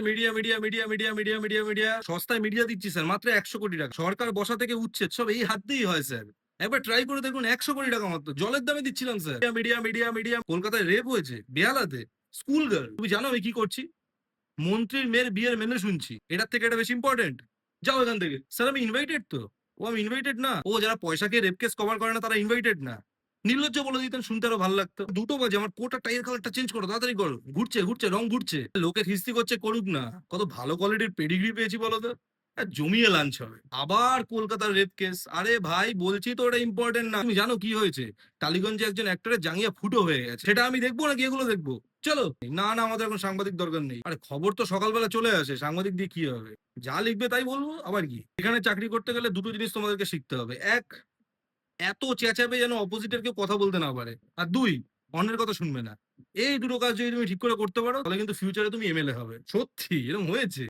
Media media media media media media media সস্তায় media দিচ্ছি sir, মাত্র 100 কোটি টাকা। সরকার বসা থেকে উচ্ছেদ সব এই হাত দিয়েই হয় স্যার। একবার ট্রাই করে দেখুন, 100 কোটি টাকা মাত্র জলের দামে দিচ্ছিলাম স্যার। মিডিয়া মিডিয়া মিডিয়া কলকাতায় রেপ হয়েছে বেহালাতে, স্কুল গার্ল। তুমি জানো আমি কি করছি? মন্ত্রীর মেয়ের বিয়ের মেনু শুনছি। এটার থেকে এটা বেশি ইম্পর্টেন্ট? যাও এখান থেকে স্যার। আমি ইনভাইটেড তো? ও আমি ইনভাইটেড না? ও যারা পয়সা খেয়ে রেপ কেস কভার করে না তারা ইনভাইটেড না? নির্লজ্জ বলে দিতেন, শুনতে আরো ভালো লাগতো। দুটো বাজে, আমার কোট আর টাইয়ের কালারটা চেঞ্জ করো, তাড়াতাড়ি করো। ঘুরছে ঘুরছে রং ঘুরছে, লোকে খিস্তি করছে, করুক না। কত ভালো কোয়ালিটির পেডিগ্রি পেয়েছি বলো তো। জমিয়ে লাঞ্চ হবে। আবার কলকাতার রেপ কেস। আরে ভাই বলছি তো ওটা ইম্পর্টেন্ট না। তুমি জানো কি হয়েছে? টালিগঞ্জে একজন অ্যাক্টরের জাঙ্গিয়া ফুটো হয়ে গেছে। সেটা আমি দেখবো নাকি এগুলো দেখবো? চলো। না না, আমাদের এখন সাংবাদিক দরকার নেই। আরে খবর তো সকালবেলা চলে আসে, সাংবাদিক দিয়ে কি হবে? যা লিখবে তাই বলবো, আবার কি? এখানে চাকরি করতে গেলে দুটো জিনিস তোমাদেরকে শিখতে হবে। এক, এত চেঁচাবে যেন অপোজিটের কেউ কথা বলতে না পারে। আর দুই, অন্যের কথা শুনবে না। এই দুটো কাজ যদি তুমি ঠিক করে করতে পারো তাহলে কিন্তু ফিউচারে তুমি এমএলএ হবে। সত্যি এরকম হয়েছে।